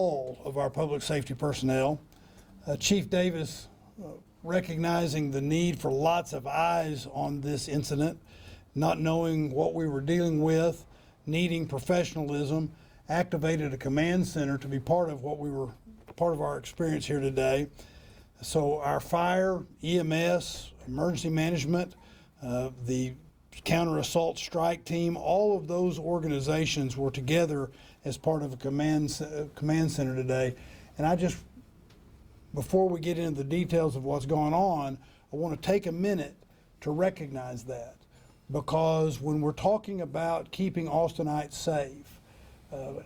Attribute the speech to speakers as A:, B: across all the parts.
A: all of our public safety personnel. Chief Davis recognizing the need for lots of eyes on this incident, not knowing what we were dealing with, needing professionalism, activated a command center to be part of our experience here today. So our fire, EMS, emergency management, the counter assault strike team, all of those organizations were together as part of a command center today. And before we get into the details of what's going on, I want to take a minute to recognize that, because when we're talking about keeping Austinites safe,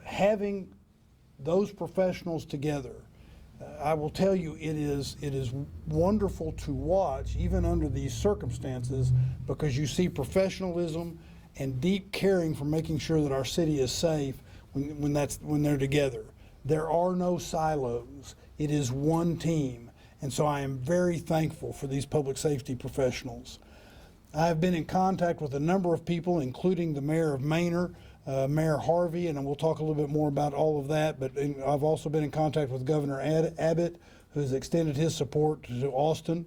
A: having those professionals together, I will tell you, it is wonderful to watch, even under these circumstances, because you see professionalism and deep caring for making sure that our city is safe when they're together. There are no silos. It is one team, and so I am very thankful for these public safety professionals. I have been in contact with a number of people, including the mayor of Manor, Mayor Harvey, and we'll talk a little bit more about all of that, but I've also been in contact with Governor Abbott, who has extended his support to Austin.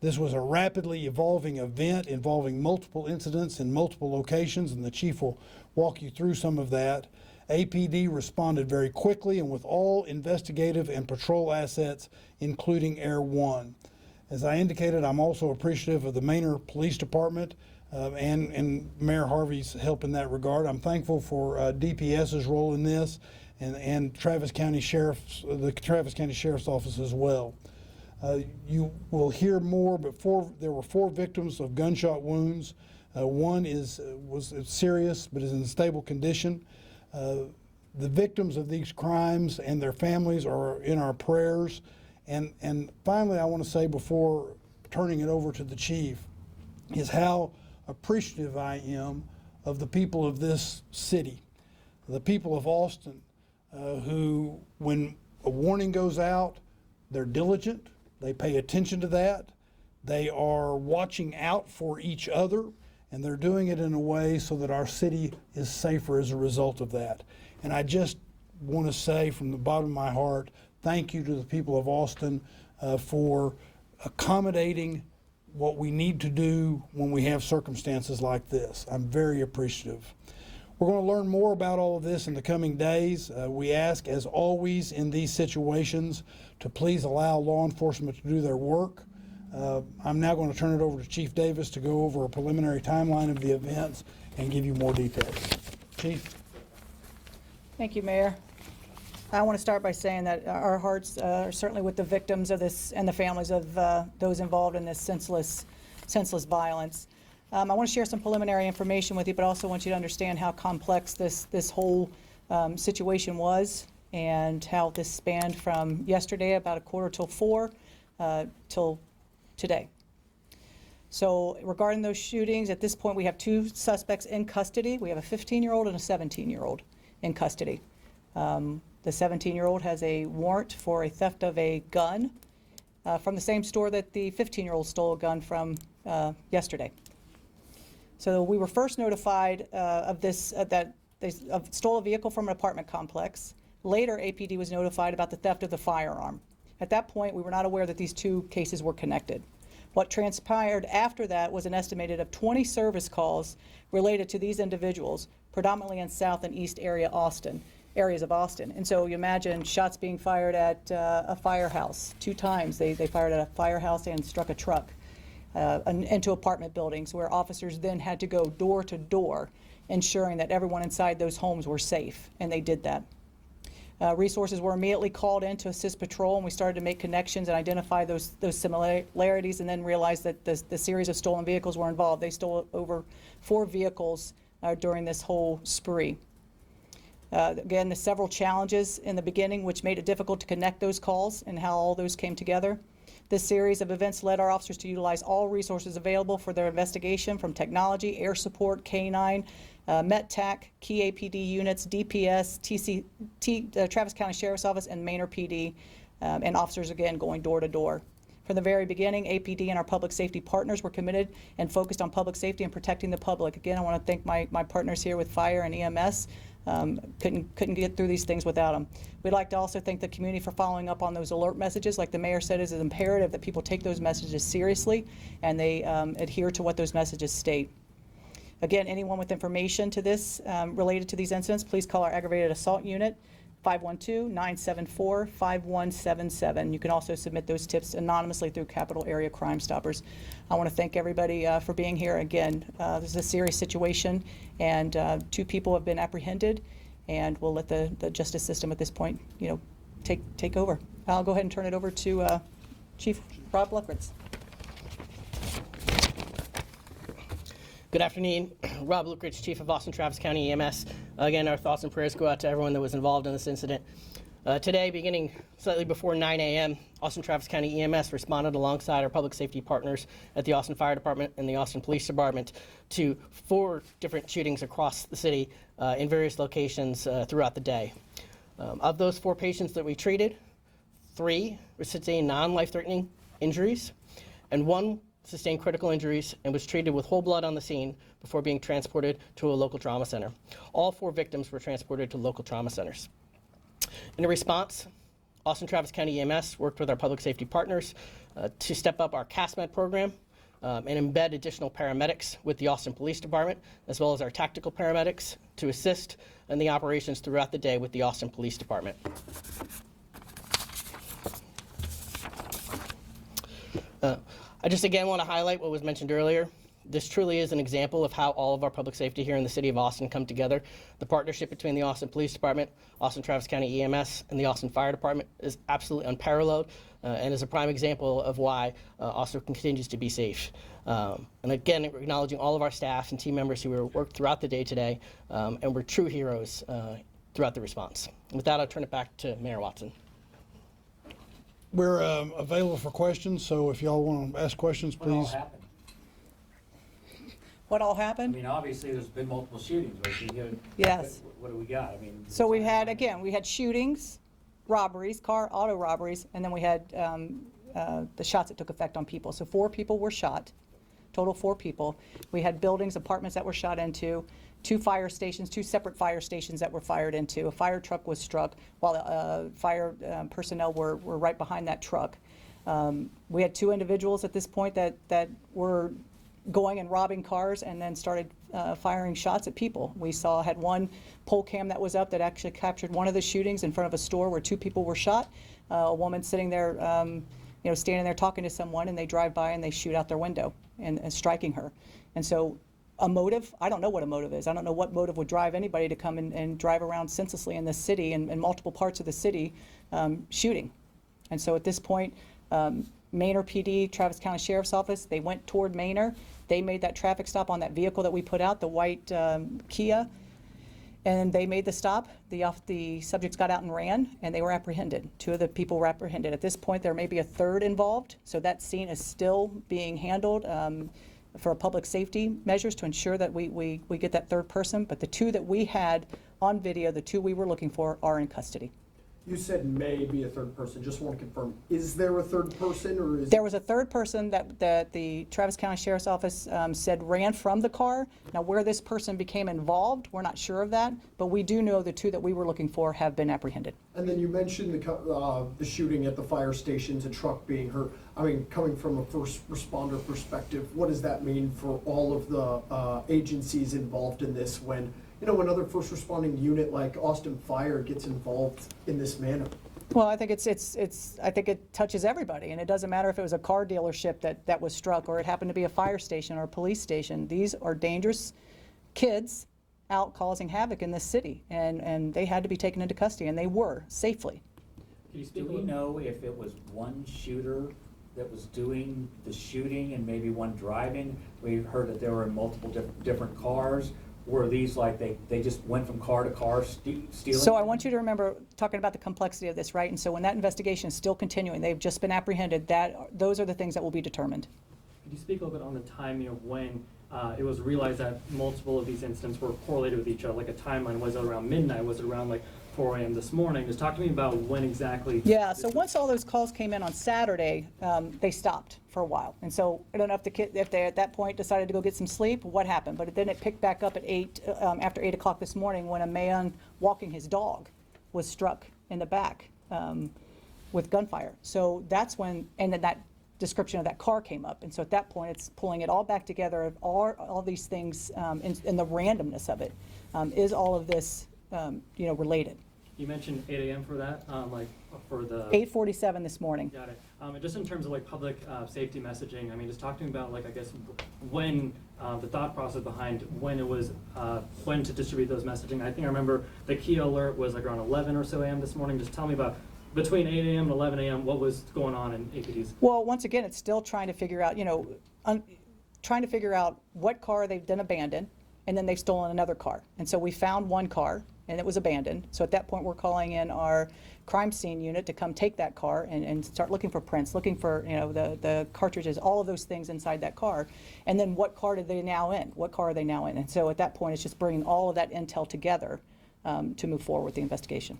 A: This was a rapidly evolving event involving multiple incidents in multiple locations, and the chief will walk you through some of that. APD responded very quickly and with all investigative and patrol assets, including Air One. As I indicated, I'm also appreciative of the Manor Police Department and Mayor Harvey's help in that regard. I'm thankful for DPS's role in this, and the Travis County Sheriff's Office as well. You will hear more, but there were 4 victims of gunshot wounds. One was serious but is in stable condition. The victims of these crimes and their families are in our prayers. And finally, I want to say, before turning it over to the chief, is how appreciative I am of the people of this city, the people of Austin, who, when a warning goes out, they're diligent, they pay attention to that, they are watching out for each other, and they're doing it in a way so that our city is safer as a result of that. And I just want to say from the bottom of my heart, thank you to the people of Austin for accommodating what we need to do when we have circumstances like this. I'm very appreciative. We're going to learn more about all of this in the coming days. We ask, as always in these situations, to please allow law enforcement to do their work. I'm now going to turn it over to Chief Davis to go over a preliminary timeline of the events and give you more details. Chief.
B: Thank you, Mayor. I want to start by saying that our hearts are certainly with the victims of this and the families of those involved in this senseless violence. I want to share some preliminary information with you, but also want you to understand how complex this whole situation was, and how this spanned from yesterday about 3:45 till today. So regarding those shootings, at this point we have 2 suspects in custody. We have a 15-year-old and a 17-year-old in custody. The 17-year-old has a warrant for a theft of a gun from the same store that the 15-year-old stole a gun from yesterday. So we were first notified of this, that they stole a vehicle from an apartment complex. Later, APD was notified about the theft of the firearm. At that point, we were not aware that these 2 cases were connected. What transpired after that was an estimated of 20 service calls related to these individuals, predominantly in South and East areas of Austin. And so you imagine shots being fired at a firehouse 2 times. They fired at a firehouse and struck a truck into apartment buildings, where officers then had to go door to door, ensuring that everyone inside those homes were safe, and they did that. Resources were immediately called in to assist patrol, and we started to make connections and identify those similarities, and then realized that the series of stolen vehicles were involved. They stole over 4 vehicles during this whole spree. Again, the several challenges in the beginning which made it difficult to connect those calls and how all those came together. This series of events led our officers to utilize all resources available for their investigation, from technology, air support, K-9, METTAC, key APD units, DPS, Travis County Sheriff's Office, and Manor PD, and officers again going door to door. From the very beginning, APD and our public safety partners were committed and focused on public safety and protecting the public. Again, I want to thank my partners here with fire and EMS Couldn't get through these things without them. We'd like to also thank the community for following up on those alert messages. Like the mayor said, it is imperative that people take those messages seriously and they adhere to what those messages state. Again, anyone with information to this related to these incidents, please call our aggravated assault unit, 512-974-5177. You can also submit those tips anonymously through Capital Area Crime Stoppers. I want to thank everybody for being here. Again, this is a serious situation, and 2 people have been apprehended, and we'll let the justice system at this point, take over. I'll go ahead and turn it over to Chief Rob Luckritz.
C: Good afternoon. Rob Luckritz, Chief of Austin Travis County EMS. Again, our thoughts and prayers go out to everyone that was involved in this incident. Today, beginning slightly before 9 a.m., Austin Travis County EMS responded alongside our public safety partners at the Austin Fire Department and the Austin Police Department to 4 different shootings across the city in various locations throughout the day. Of those 4 patients that we treated, 3 sustained non-life-threatening injuries, and 1 sustained critical injuries and was treated with whole blood on the scene before being transported to a local trauma center. All 4 victims were transported to local trauma centers. In response, Austin Travis County EMS worked with our public safety partners to step up our CASMED program and embed additional paramedics with the Austin Police Department, as well as our tactical paramedics to assist in the operations throughout the day with the Austin Police Department. I just again want to highlight what was mentioned earlier. This truly is an example of how all of our public safety here in the city of Austin come together. The partnership between the Austin Police Department, Austin Travis County EMS, and the Austin Fire Department is absolutely unparalleled and is a prime example of why Austin continues to be safe. And again, acknowledging all of our staff and team members who worked throughout the day today and were true heroes throughout the response. And with that, I'll turn it back to Mayor Watson.
A: We're available for questions, so if y'all want to ask questions,
D: What all
A: please.
D: happened?
B: What all
D: I
B: happened?
D: mean, obviously, there's been multiple shootings, right? So
B: Yes.
D: What do we got? I mean.
B: So we had shootings, robberies, auto robberies, and then we had the shots that took effect on people. So 4 people were shot, total 4 people. We had buildings, apartments that were shot into, 2 fire stations, 2 separate fire stations that were fired into. A fire truck was struck while fire personnel were right behind that truck. We had 2 individuals at this point that were going and robbing cars and then started firing shots at people. We had 1 pole cam that was up that actually captured one of the shootings in front of a store where 2 people were shot. A woman sitting there, standing there talking to someone, and they drive by and they shoot out their window and striking her. And so a motive, I don't know what a motive is. I don't know what motive would drive anybody to come and drive around senselessly in this city and in multiple parts of the city shooting. And so at this point, Manor PD, Travis County Sheriff's Office, they went toward Manor. They made that traffic stop on that vehicle that we put out, the white Kia, and they made the stop. The subjects got out and ran, and they were apprehended. 2 of the people were apprehended. At this point, there may be a 3rd involved, so that scene is still being handled for public safety measures to ensure that we get that 3rd person. But the 2 that we had on video, the 2 we were looking for, are in custody.
E: You said may be a 3rd person. Just want to confirm, is there a 3rd person, or is
B: There was a 3rd person that the Travis County Sheriff's Office said ran from the car. Now, where this person became involved, we're not sure of that, but we do know the 2 that we were looking for have been apprehended.
E: And then you mentioned the shooting at the fire stations, a truck being hurt. I mean, coming from a first responder perspective, what does that mean for all of the agencies involved in this when another first responding unit like Austin Fire gets involved in this manner?
B: Well, I think I think it touches everybody, and it doesn't matter if it was a car dealership that was struck or it happened to be a fire station or a police station. These are dangerous kids out causing havoc in this city, and they had to be taken into custody, and they were safely.
D: Do we know if it was one shooter that was doing the shooting and maybe one driving? We heard that there were multiple different cars. Were these like they just went from car to car stealing?
B: So I want you to remember talking about the complexity of this, right? And so when that investigation is still continuing, they've just been apprehended, those are the things that will be determined.
F: Could you speak a little bit on the timing of when it was realized that multiple of these incidents were correlated with each other, like a timeline? Was it around midnight? Was it around like 4 a.m. this morning. Just talk to me about when exactly.
B: Yeah, so once all those calls came in on Saturday, they stopped for a while. And so I don't know if they at that point decided to go get some sleep, what happened, but then it picked back up at after 8 o'clock this morning when a man walking his dog was struck in the back with gunfire. So that's when, and then that description of that car came up. And so at that point, it's pulling it all back together, all these things, and the randomness of it. Is all of this, related?
F: You mentioned 8 a.m. for that, like for the.
B: 8:47 this morning.
F: Got it. And just in terms of like public safety messaging, I mean, just talk to me about like, I guess, when the thought process behind when it was, when to distribute those messaging. I think I remember the key alert was like around 11 or so a.m. this morning. Just tell me about between 8 a.m. and 11 a.m. what was going on in APDs.
B: Well, once again, it's still trying to figure out, trying to figure out what car they've then abandoned, and then they've stolen another car. And so we found one car, and it was abandoned. So at that point, we're calling in our crime scene unit to come take that car and start looking for prints, looking for the cartridges, all of those things inside that car. And then what car are they now in? What car are they now in? And so at that point, it's just bringing all of that intel together to move forward with the investigation.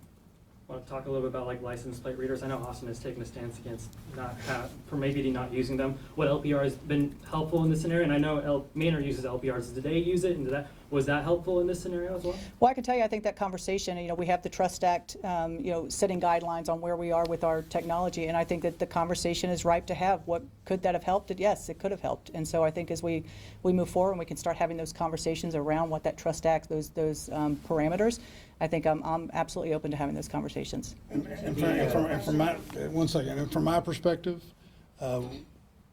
F: Want to talk a little bit about like license plate readers? I know Austin has taken a stance against for maybe not using them. What LPR has been helpful in this scenario? And I know Maynard uses LPRs. Did they use it? And was that helpful in this scenario as well?
B: Well, I can tell you, I think that conversation, we have the Trust Act, setting guidelines on where we are with our technology, and I think that the conversation is ripe to have. What could that have helped? Yes, it could have helped. And so I think as we move forward and we can start having those conversations around what that Trust Act, those parameters, I think I'm absolutely open to having those conversations.
A: And from my perspective,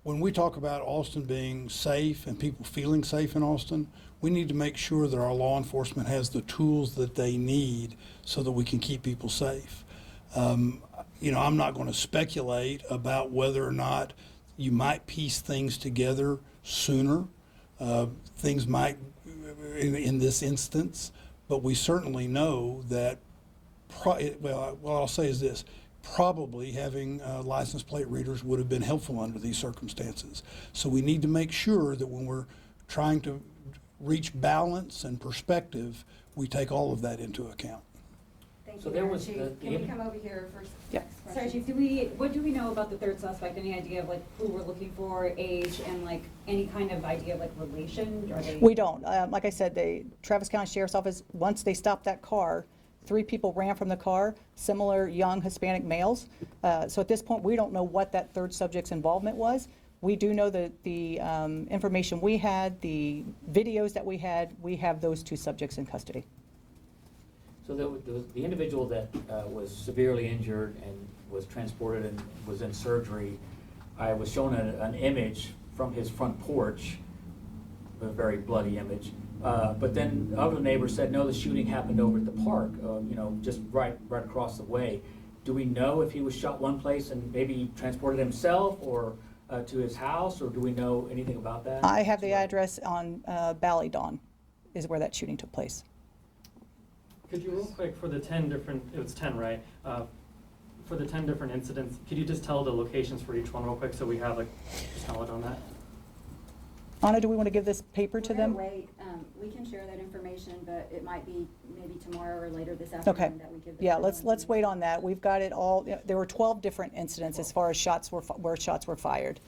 A: when we talk about Austin being safe and people feeling safe in Austin, we need to make sure that our law enforcement has the tools that they need so that we can keep people safe. I'm not going to speculate about whether or not you might piece things together sooner. Things might, in this instance, but we certainly know that, what I'll say is this, probably having license plate readers would have been helpful under these circumstances. So we need to make sure that when we're trying to reach balance and perspective, we take all of that into account.
G: Thank
D: So
G: you,
D: there
G: Mayor.
D: was
G: Chief,
D: the
G: can we come over here first?
B: Yeah.
G: Sorry, Chief, what do we know about the third suspect? Any idea of like who we're looking for, age, and like any kind of idea of like relation? Are they?
B: We don't. Like I said, the Travis County Sheriff's Office, once they stopped that car, 3 people ran from the car, similar young Hispanic males. So at this point, we don't know what that third subject's involvement was. We do know that the information we had, the videos that we have those 2 subjects in custody.
D: So the individual that was severely injured and was transported and was in surgery, I was shown an image from his front porch, a very bloody image. But then other neighbors said, no, the shooting happened over at the park, just right across the way. Do we know if he was shot one place and maybe transported himself or to his house, or do we know anything about that?
B: I have the address on Ballydawn is where that shooting took place.
F: Could you real quick, for the 10 different, it was 10, right? For the 10 different incidents, could you just tell the locations for each one real quick so we have like just knowledge on that?
B: Anna, do we want to give this paper to them?
G: We're gonna wait. We can share that information, but it might be maybe tomorrow or later this afternoon
B: Okay.
G: that we give.
B: Yeah, let's wait on that. We've got it all. There were 12 different incidents as far as where shots were fired.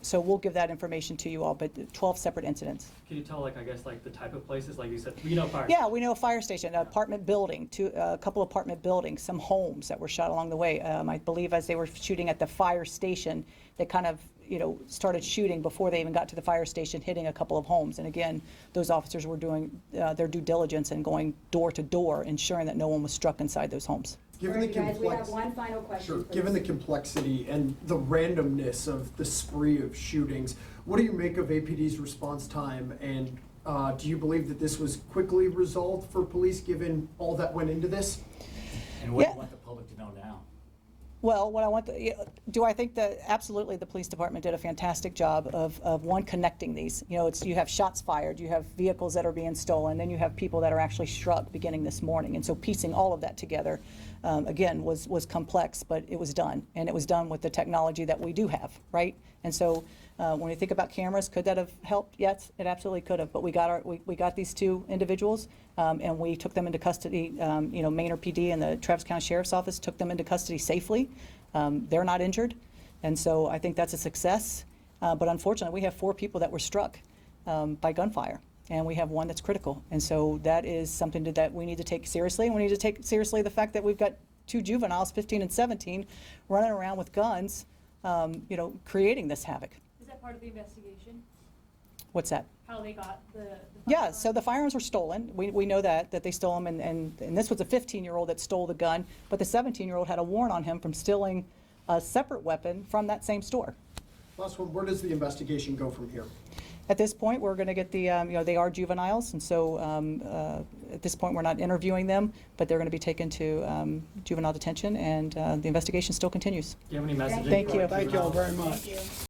B: So we'll give that information to you all, but 12 separate incidents.
F: Can you tell like, I guess like the type of places, like you said, fire?
B: Yeah, we know a fire station, an apartment building, a couple apartment buildings, some homes that were shot along the way. I believe as they were shooting at the fire station, they kind of started shooting before they even got to the fire station, hitting a couple of homes. And again, those officers were doing their due diligence and going door to door, ensuring that no one was struck inside those homes.
G: Given the guys, we have one final question.
E: Sure.
G: Please.
E: Given the complexity and the randomness of the spree of shootings, what do you make of APD's response time? And do you believe that this was quickly resolved for police, given all that went into this?
D: And what do
B: Yeah.
D: you want the public to know now?
B: Well, what I want do I think that absolutely the police department did a fantastic job of one, connecting these. You have shots fired, you have vehicles that are being stolen, then you have people that are actually struck beginning this morning. And so piecing all of that together, again, was complex, but it was done. And it was done with the technology that we do have, right? And so when we think about cameras, could that have helped? Yes, it absolutely could have. But we got these two individuals, and we took them into custody. Maynard PD and the Travis County Sheriff's Office took them into custody safely. They're not injured. And so I think that's a success. But unfortunately, we have 4 people that were struck by gunfire, and we have 1 that's critical. And so that is something that we need to take seriously. And we need to take seriously the fact that we've got 2 juveniles, 15 and 17, running around with guns, creating this havoc.
H: Is that part of the investigation?
B: What's that?
H: How they got the
B: Yeah,
H: firearms?
B: so the firearms were stolen. We know that they stole them, and this was a 15-year-old that stole the gun, but the 17-year-old had a warrant on him from stealing a separate weapon from that same store.
E: Last one, where does the investigation go from here?
B: At this point, we're going to get the, they are juveniles, and so at this point, we're not interviewing them, but they're going to be taken to juvenile detention, and the investigation still continues.
F: Do you have any messaging?
B: Thank
F: for,
B: you.
F: like,
A: Thank you all
F: juveniles?
A: very much.